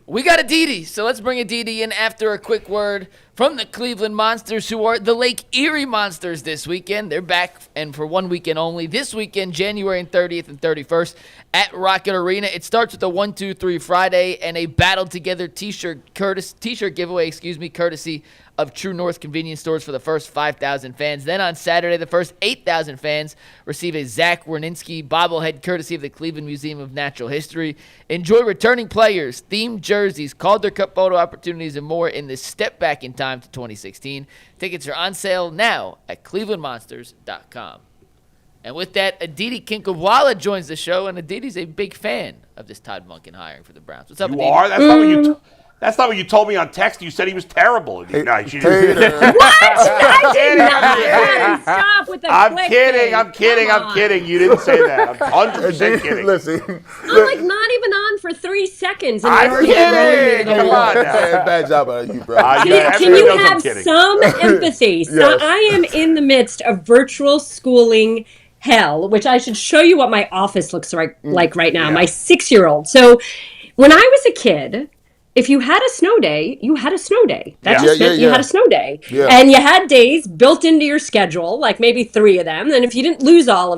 We got Aditi, so let's bring Aditi in after a quick word from the Cleveland Monsters, who are the Lake Erie Monsters this weekend. They're back, and for one weekend only. This weekend, January 30th and 31st at Rocket Arena. It starts with a 1-2-3 Friday and a Battle Together t-shirt giveaway, courtesy of True North convenience stores for the first 5,000 fans. Then on Saturday, the first 8,000 fans receive a Zach Werninski bobblehead courtesy of the Cleveland Museum of Natural History. Enjoy returning players, themed jerseys, Calder Cup photo opportunities, and more in this step back in time to 2016. Tickets are on sale now at clevelandmonsters.com. And with that, Aditi Kinkhabwala joins the show, and Aditi's a big fan of this Todd Monken hiring for the Browns. What's up, Aditi? You are? That's not what you told me on text. You said he was terrible. What? I did not. Stop with the I'm kidding. You didn't say that. I'm 100% kidding. Listen. I'm like not even on for 3 seconds. And I'm kidding. Come on now. Bad job on you, bro. Can you have some empathy? So Yes. I am in the midst of virtual schooling hell, which I should show you what my office looks like right now. Yeah. My 6-year-old. So when I was a kid, if you had a snow day, you had a snow day. That just meant you had a snow day. Yeah. And you had days built into your schedule, like maybe 3 of them. And if you didn't use all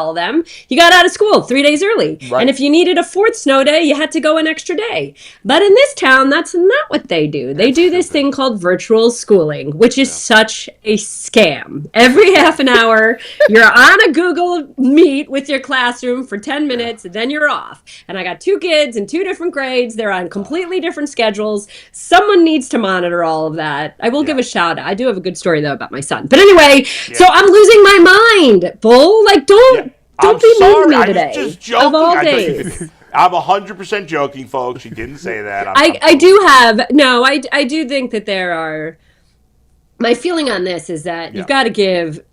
of them, you got out of school 3 days early. Right. And if you needed a 4th snow day, you had to go an extra day. But in this town, that's not what they do. They do this thing called virtual schooling, which is such a scam. Every half an hour, you're on a Google Meet with your classroom for 10 minutes, and then you're off. And I got 2 kids in 2 different grades. They're on completely different schedules. Someone needs to monitor all of that. I will give a shout out. I do have a good story though about my son. But anyway, so I'm losing my mind, Bull. Like, don't be mean to me today. I'm just joking. Of all days. I'm 100% joking, folks. She didn't say that. I do think that there are. My feeling on this is that you've got to give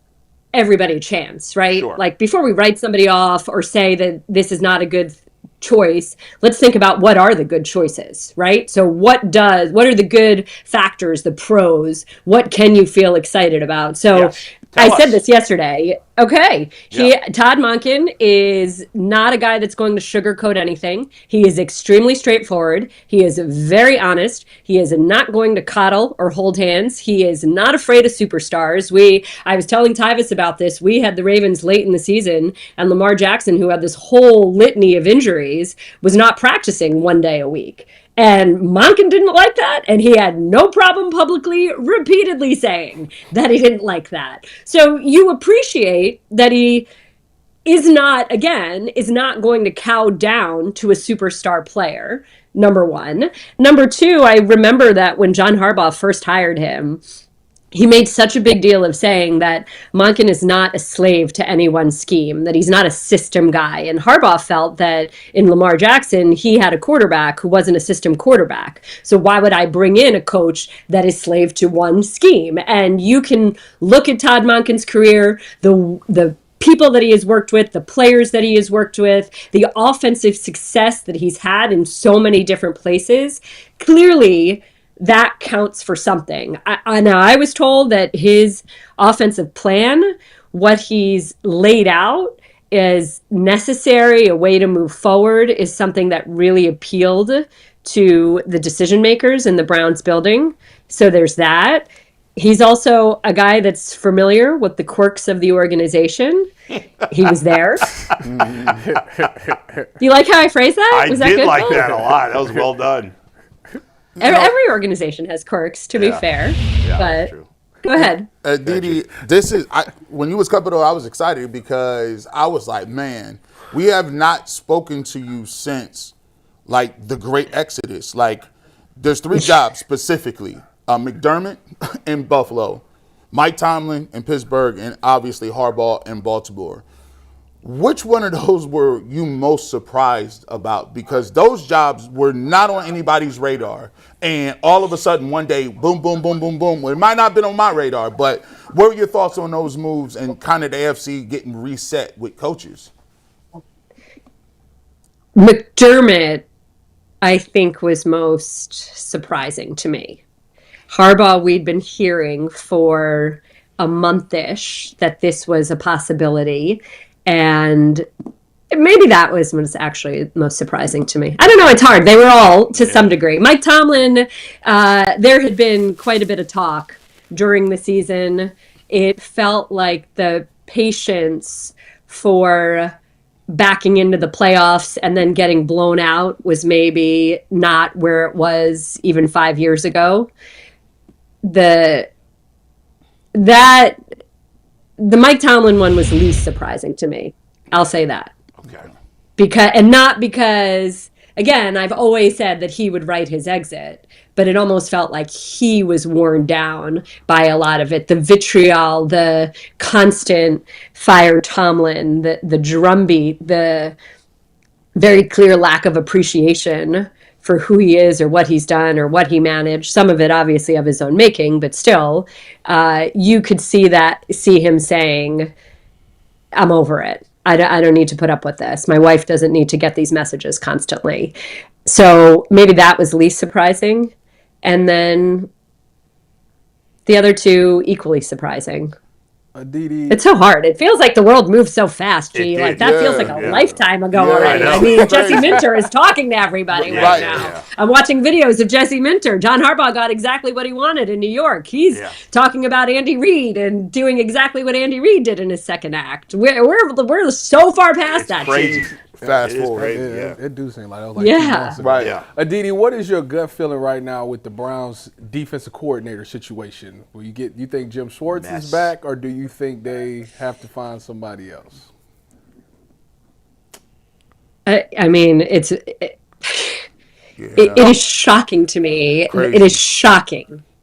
everybody a chance, right? Sure. Like before we write somebody off or say that this is not a good choice, let's think about what are the good choices, right? So what are the good factors, the pros? What can you feel excited about? So I said this yesterday. Okay. Todd Monken is not a guy that's going to sugarcoat anything. He is extremely straightforward. He is very honest. He is not going to coddle or hold hands. He is not afraid of superstars. I was telling Tyvis about this. We had the Ravens late in the season, and Lamar Jackson, who had this whole litany of injuries, was not practicing 1 day a week. And Monken didn't like that, and he had no problem publicly, repeatedly saying that he didn't like that. So you appreciate that he is not going to cow down to a superstar player, number one. Number two, I remember that when John Harbaugh first hired him, he made such a big deal of saying that Monken is not a slave to any one scheme, that he's not a system guy. And Harbaugh felt that in Lamar Jackson, he had a quarterback who wasn't a system quarterback. So why would I bring in a coach that is slave to one scheme? And you can look at Todd Monken's career, the people that he has worked with, the players that he has worked with, the offensive success that he's had in so many different places. Clearly, that counts for something. I was told that his offensive plan, what he's laid out, is necessary, a way to move forward, is something that really appealed to the decision makers in the Browns building. So there's that. He's also a guy that's familiar with the quirks of the organization. He was there. Do you like how I phrased that? I did like that a lot. That was well done. Every organization has quirks, to be fair. Yeah, but true. Go ahead. Didi, when you was coming on, I was excited because I was like, man, we have not spoken to you since, like, the Great Exodus. Like, there's 3 jobs specifically. McDermott in Buffalo, Mike Tomlin in Pittsburgh, and obviously Harbaugh in Baltimore. Which one of those were you most surprised about? Because those jobs were not on anybody's radar. And all of a sudden, one day, boom, boom, boom, boom, boom. Well, it might not have been on my radar, but what were your thoughts on those moves and kind of the AFC getting reset with coaches? McDermott, I think, was most surprising to me. Harbaugh, we'd been hearing for a month-ish that this was a possibility. And Maybe that was actually most surprising to me. I don't know. It's hard. They were all to some degree. Mike Tomlin, there had been quite a bit of talk during the season. It felt like the patience for backing into the playoffs and then getting blown out was maybe not where it was even 5 years ago. The Mike Tomlin one was least surprising to me. I'll say that. Okay. Not because, again, I've always said that he would write his exit, but it almost felt like he was worn down by a lot of it. The vitriol, the constant fire Tomlin, the drumbeat, the very clear lack of appreciation for who he is or what he's done or what he managed. Some of it obviously of his own making, but still, you could see him saying, I'm over it. I don't need to put up with this. My wife doesn't need to get these messages constantly. So maybe that was least surprising. And then the other two equally surprising. Aditi. It's so hard. It feels like the world moves so fast, G. Like that feels like a lifetime ago already. I mean, Jesse Minter is talking to everybody right now. Yeah. I'm watching videos of Jesse Minter. John Harbaugh got exactly what he wanted in New York. He's talking about Andy Reid and doing exactly what Andy Reid did in his second act. We're so far past that. Crazy. G. Fast forward. Crazy, it do seem like that was like 2 months ago. Right. Yeah. Aditi, what is your gut feeling right now with the Browns defensive coordinator situation? Will you think Jim Schwartz is back, or do you think they have to find somebody else? I mean, it is shocking to me. Crazy. It is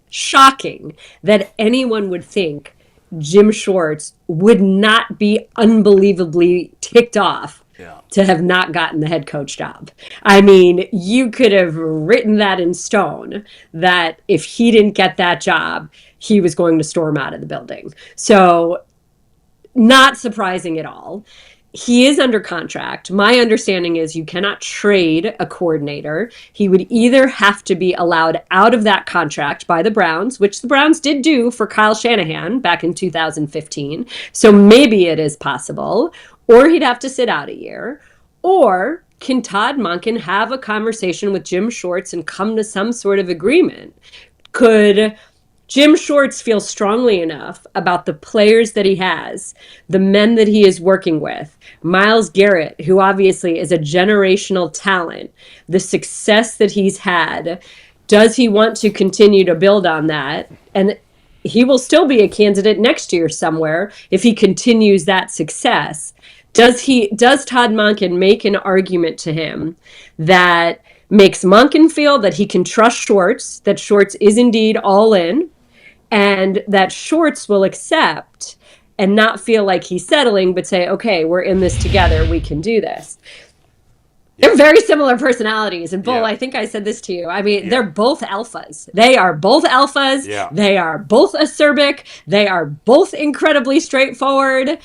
shocking that anyone would think Jim Schwartz would not be unbelievably ticked off to have not gotten the head coach job. I mean, you could have written that in stone that if he didn't get that job, he was going to storm out of the building. So not surprising at all. He is under contract. My understanding is you cannot trade a coordinator. He would either have to be allowed out of that contract by the Browns, which the Browns did do for Kyle Shanahan back in 2015. So maybe it is possible. Or he'd have to sit out a year. Or can Todd Monken have a conversation with Jim Schwartz and come to some sort of agreement? Could Jim Schwartz feels strongly enough about the players that he has, the men that he is working with, Myles Garrett, who obviously is a generational talent, the success that he's had. Does he want to continue to build on that? And he will still be a candidate next year somewhere if he continues that success. Does Todd Monken make an argument to him that makes Monken feel that he can trust Schwartz, that Schwartz is indeed all in, and that Schwartz will accept and not feel like he's settling, but say, okay, we're in this together. We can do this. They're very similar personalities. And Bull, I think I said this to you. I mean, they're both alphas. They are both alphas. Yeah. They are both acerbic. They are both incredibly straightforward.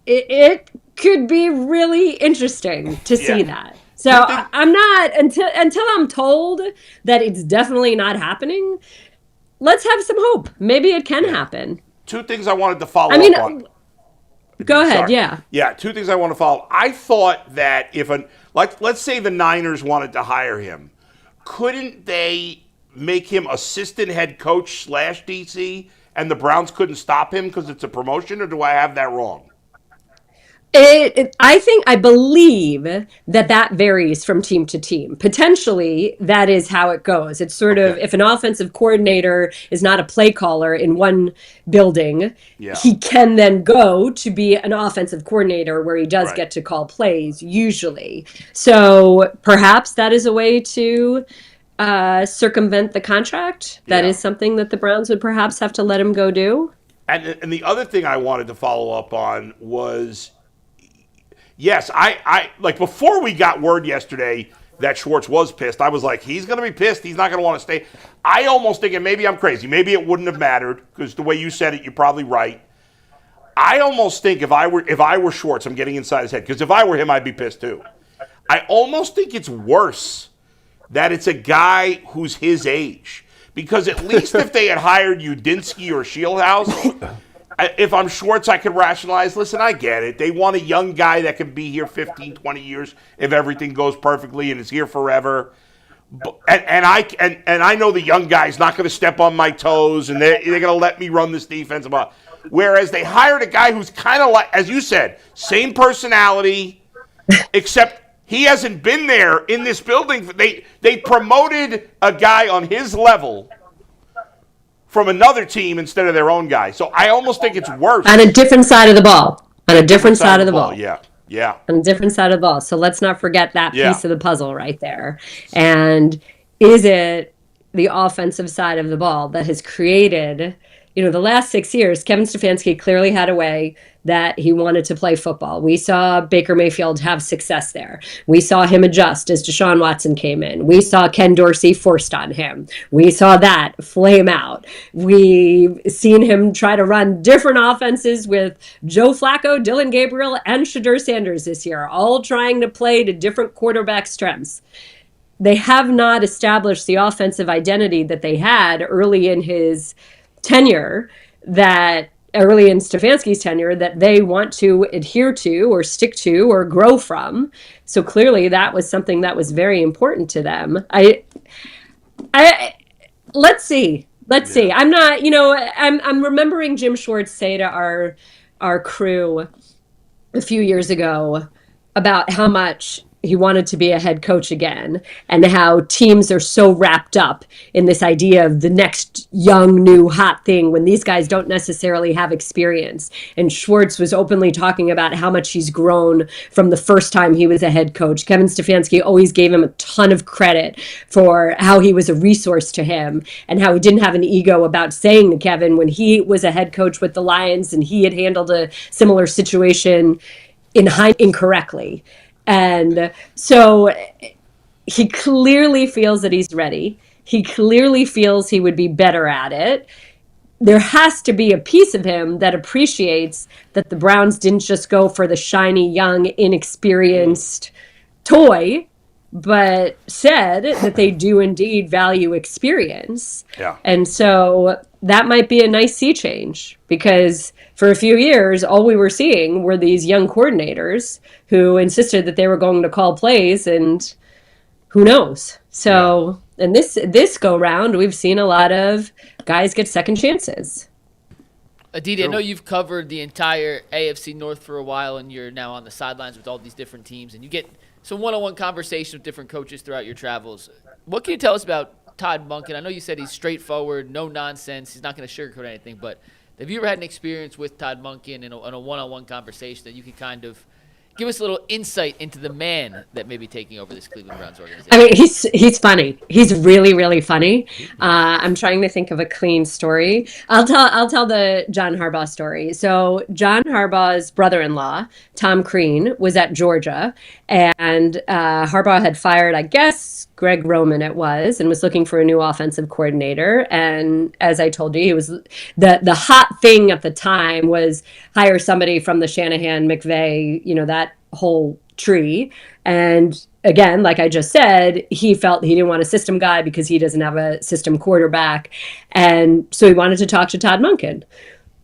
It could be really interesting to see that. So I'm not, until I'm told that it's definitely not happening, let's have some hope. Maybe it can happen. Two things I wanted to follow up on. Go ahead, Sorry. Yeah, two things I want to follow. I thought that let's say the Niners wanted to hire him, couldn't they make him assistant head coach / DC, and the Browns couldn't stop him because it's a promotion, or do I have that wrong? I believe that varies from team to team. Potentially, that is how it goes. It's sort of, if an offensive coordinator is not a play caller in one building, he can then go to be an offensive coordinator where he does get to call plays, usually. So perhaps that is a way to circumvent the contract. That is something that the Browns would perhaps have to let him go do. And the other thing I wanted to follow up on was, yes, I like before we got word yesterday that Schwartz was pissed, I was like, he's going to be pissed. He's not going to want to stay. I almost think, and maybe I'm crazy, maybe it wouldn't have mattered because the way you said it, you're probably right. I almost think if I were Schwartz, I'm getting inside his head, because if I were him, I'd be pissed too. I almost think it's worse that it's a guy who's his age. Because at least if they had hired Udinski or Shieldhouse, if I'm Schwartz, I could rationalize, listen, I get it. They want a young guy that can be here 15, 20 years if everything goes perfectly and is here forever. And I know the young guy's not going to step on my toes, and they're going to let me run this defense. Whereas they hired a guy who's kind of like, as you said, same personality, except he hasn't been there in this building. They promoted a guy on his level from another team instead of their own guy. So I almost think it's worse. On a different side of the ball. On a different side of the ball. Yeah. On a different side of the ball. So let's not forget that piece of the puzzle right there. And is it the offensive side of the ball that has created, the last 6 years, Kevin Stefanski clearly had a way that he wanted to play football. We saw Baker Mayfield have success there. We saw him adjust as Deshaun Watson came in. We saw Ken Dorsey forced on him. We saw that flame out. We've seen him try to run different offenses with Joe Flacco, Dylan Gabriel, and Shadur Sanders this year, all trying to play to different quarterback strengths. They have not established the offensive identity that they had early in his tenure, early in Stefanski's tenure, that they want to adhere to or stick to or grow from. So clearly that was something that was very important to them. Let's see. I'm not, I'm remembering Jim Schwartz say to our crew a few years ago about how much he wanted to be a head coach again, and how teams are so wrapped up in this idea of the next young, new, hot thing when these guys don't necessarily have experience. And Schwartz was openly talking about how much he's grown from the first time he was a head coach. Kevin Stefanski always gave him a ton of credit for how he was a resource to him, and how he didn't have an ego about saying to Kevin when he was a head coach with the Lions and he had handled a similar situation incorrectly. And so he clearly feels that he's ready. He clearly feels he would be better at it. There has to be a piece of him that appreciates that the Browns didn't just go for the shiny, young, inexperienced toy, but said that they do indeed value experience. Yeah. And so that might be a nice sea change, because for a few years, all we were seeing were these young coordinators who insisted that they were going to call plays, and who knows? So, and this go round, we've seen a lot of guys get second chances. Aditi, I know you've covered the entire AFC North for a while, and you're now on the sidelines with all these different teams, and you get some one-on-one conversation with different coaches throughout your travels. What can you tell us about Todd Monken? I know you said he's straightforward, no nonsense, he's not going to sugarcoat anything, but have you ever had an experience with Todd Monken in a one-on-one conversation that you could kind of give us a little insight into the man that may be taking over this Cleveland Browns organization? I mean, he's funny. He's really, really funny. I'm trying to think of a clean story. I'll tell the John Harbaugh story. So John Harbaugh's brother-in-law, Tom Crean, was at Georgia, and Harbaugh had fired, I guess, Greg Roman it was, and was looking for a new offensive coordinator. And as I told you, he was the hot thing at the time was hire somebody from the Shanahan, McVay, that whole tree. And again, like I just said, he felt he didn't want a system guy because he doesn't have a system quarterback. And so he wanted to talk to Todd Monken.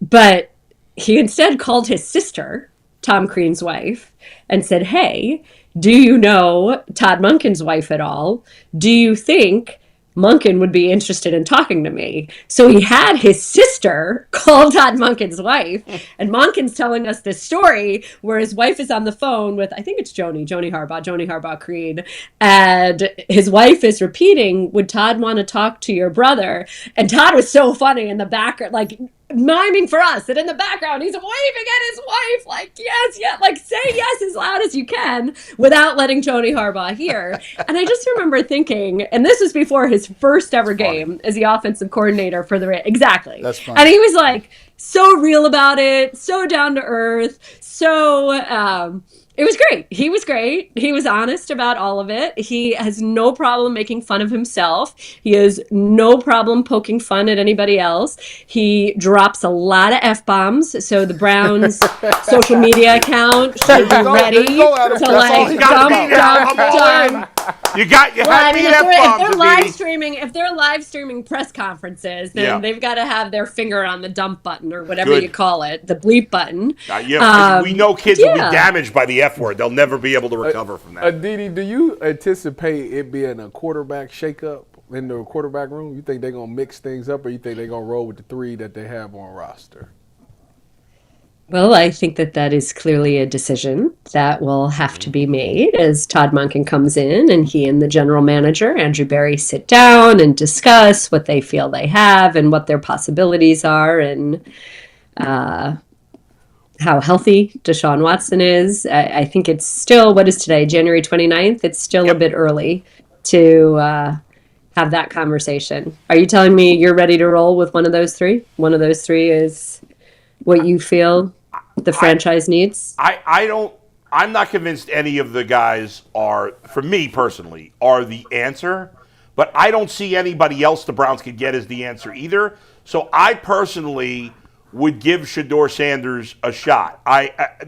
But he instead called his sister, Tom Crean's wife, and said, hey, do you know Todd Monken's wife at all? Do you think Monken would be interested in talking to me? So he had his sister call Todd Monken's wife, and Monken's telling us this story where his wife is on the phone with, I think it's Joni Harbaugh Crean, and his wife is repeating, would Todd want to talk to your brother? And Todd was so funny in the background, like miming for us, and in the background he's waving at his wife like yes, like say yes as loud as you can without letting Joni Harbaugh hear. And I just remember thinking, and this was before his first ever game as the offensive coordinator for the exactly. That's funny. And he was like so real about it, so down to earth, so it was great. He was great. He was honest about all of it. He has no problem making fun of himself. He has no problem poking fun at anybody else. He drops a lot of F-bombs, so the Browns' social media account should be ready to like You had the F-bombs. If they're live streaming press conferences, then they've got to have their finger on the dump button or whatever you call it, the bleep button. We know kids will be damaged by the F word. They'll never be able to recover from that. Aditi, do you anticipate it being a quarterback shakeup in the quarterback room? You think they're going to mix things up, or you think they're going to roll with the three that they have on roster? Well, I think that is clearly a decision that will have to be made as Todd Monken comes in and he and the general manager, Andrew Berry, sit down and discuss what they feel they have and what their possibilities are and how healthy Deshaun Watson is. I think it's still, what is today, January 29th? It's still a bit early to have that conversation. Are you telling me you're ready to roll with one of those three? One of those three is what you feel the franchise needs? I'm not convinced any of the guys are, for me personally, are the answer, but I don't see anybody else the Browns could get as the answer either. So I personally would give Shedeur Sanders a shot.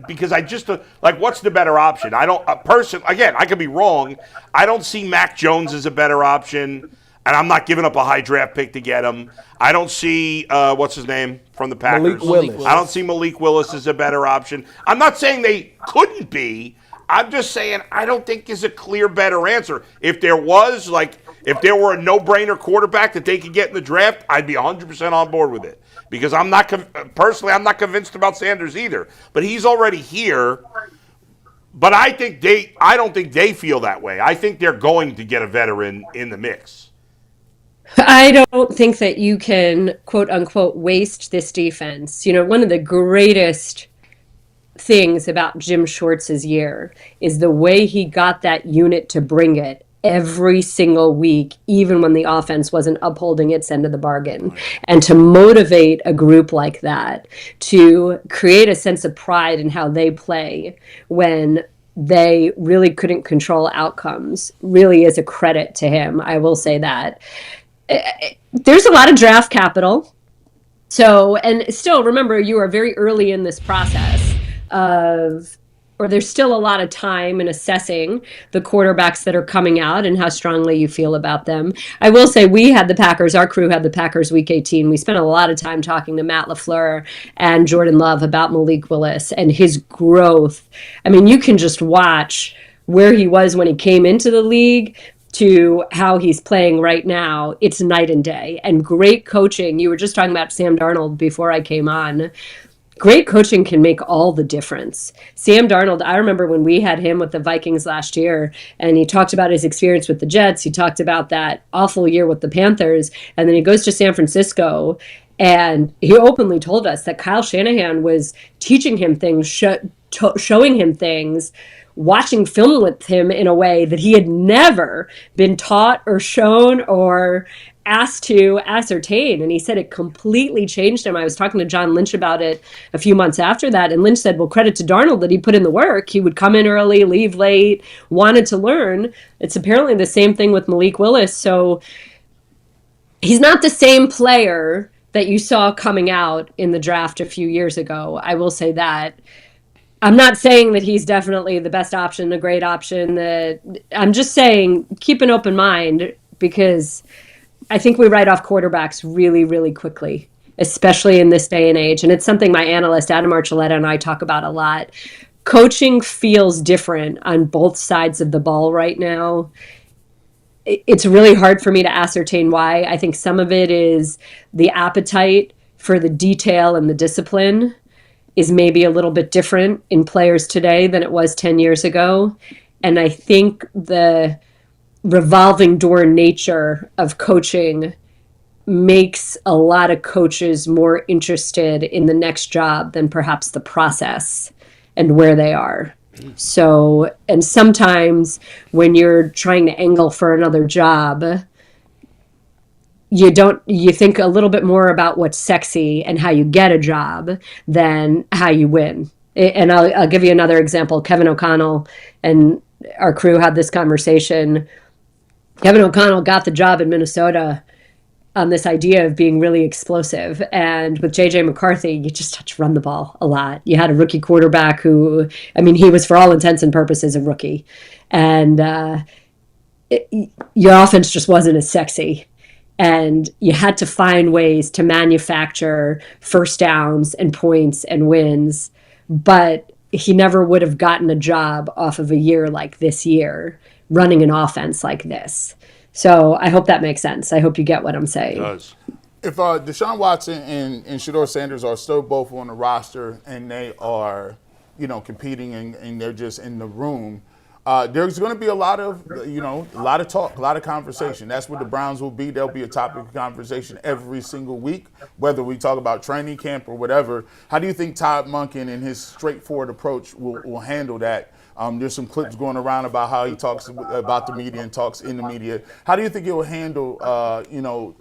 Because I just what's the better option? I don't again, I could be wrong. I don't see Mac Jones as a better option. And I'm not giving up a high draft pick to get him. I don't see, what's his name from the Packers? Malik Willis. I don't see Malik Willis as a better option. I'm not saying they couldn't be. I'm just saying I don't think is a clear better answer. If there was, if there were a no-brainer quarterback that they could get in the draft, I'd be 100% on board with it. Because I'm not convinced about Sanders either. But he's already here. But I don't think they feel that way. I think they're going to get a veteran in the mix. I don't think that you can, quote unquote, waste this defense. One of the greatest things about Jim Schwartz's year is the way he got that unit to bring it every single week, even when the offense wasn't upholding its end of the bargain. And to motivate a group like that, to create a sense of pride in how they play when they really couldn't control outcomes, really is a credit to him. I will say that. There's a lot of draft capital. So, and still, remember, you are very early in this process or there's still a lot of time in assessing the quarterbacks that are coming out and how strongly you feel about them. I will say our crew had the Packers Week 18. We spent a lot of time talking to Matt LaFleur and Jordan Love about Malik Willis and his growth. I mean, you can just watch where he was when he came into the league to how he's playing right now. It's night and day. And great coaching. You were just talking about Sam Darnold before I came on. Great coaching can make all the difference. Sam Darnold, I remember when we had him with the Vikings last year, and he talked about his experience with the Jets. He talked about that awful year with the Panthers, and then he goes to San Francisco, and he openly told us that Kyle Shanahan was teaching him things, showing him things, watching film with him in a way that he had never been taught or shown or asked to ascertain. And he said it completely changed him. I was talking to John Lynch about it a few months after that, and Lynch said, well, credit to Darnold that he put in the work. He would come in early, leave late, wanted to learn. It's apparently the same thing with Malik Willis. So he's not the same player that you saw coming out in the draft a few years ago. I will say that. I'm not saying that he's definitely the best option, a great option. I'm just saying keep an open mind, because I think we write off quarterbacks really, really quickly, especially in this day and age. And it's something my analyst, Adam Archuleta, and I talk about a lot. Coaching feels different on both sides of the ball right now. It's really hard for me to ascertain why. I think some of it is the appetite for the detail and the discipline is maybe a little bit different in players today than it was 10 years ago. And I think the revolving door nature of coaching makes a lot of coaches more interested in the next job than perhaps the process and where they are. So, and sometimes when you're trying to angle for another job, you think a little bit more about what's sexy and how you get a job than how you win. And I'll give you another example. Kevin O'Connell and our crew had this conversation. Kevin O'Connell got the job in Minnesota on this idea of being really explosive. And with J.J. McCarthy, you just had to run the ball a lot. You had a rookie quarterback who, I mean, he was for all intents and purposes a rookie. And your offense just wasn't as sexy. And you had to find ways to manufacture first downs and points and wins. But he never would have gotten a job off of a year like this year running an offense like this. So I hope that makes sense. I hope you get what I'm saying. It does. If Deshaun Watson and Shedeur Sanders are still both on the roster and they are, competing and they're just in the room, there's going to be a lot of talk, a lot of conversation. That's what the Browns will be. There'll be a topic of conversation every single week, whether we talk about training camp or whatever. How do you think Todd Monken and his straightforward approach will handle that? There's some clips going around about how he talks about the media and talks in the media. How do you think he'll handle,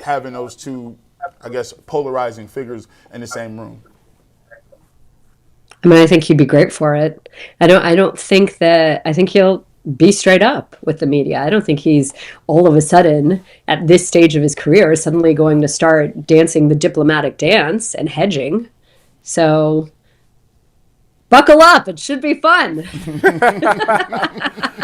having those two, I guess, polarizing figures in the same room? I mean, I think he'd be great for it. I think he'll be straight up with the media. I don't think he's all of a sudden at this stage of his career suddenly going to start dancing the diplomatic dance and hedging. So buckle up. It should be fun.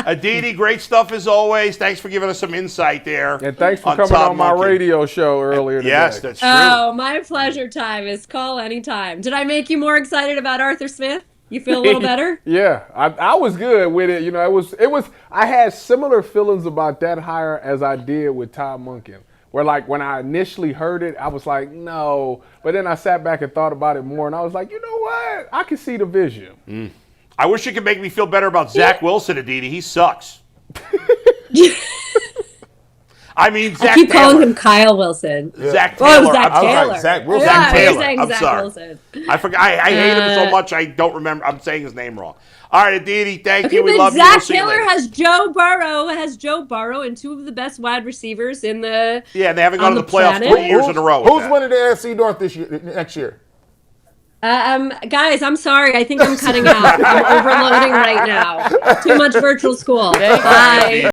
Aditi, great stuff as always. Thanks for giving us some insight there. And thanks for coming on my radio show earlier today. Yes, that's true. Oh, my pleasure, Tyvis. Call anytime. Did I make you more excited about Arthur Smith? You feel a little better? Yeah, I was good with it. It was. I had similar feelings about that hire as I did with Todd Monken. Where when I initially heard it, I was like, no. But then I sat back and thought about it more, and I was like, you know what? I can see the vision. I wish you could make me feel better about Zach Wilson, Aditi. He sucks. I mean, Zach Taylor. I keep calling him Kyle Wilson. Zach Taylor. Zach Taylor. Zach Wilson. Zach Taylor. I'm Zach sorry. Wilson. I forgot. I hate him so much. I don't remember. I'm saying his name wrong. All right, Aditi. Thank you. We love you. Zach Taylor has Joe Burrow and two of the best wide receivers in the. Yeah, they haven't gone to the playoffs planet. 3 years in a row. Who's winning the AFC North next year? Guys, I'm sorry. I think I'm cutting out. I'm overloading right now. Too much virtual school. Bye.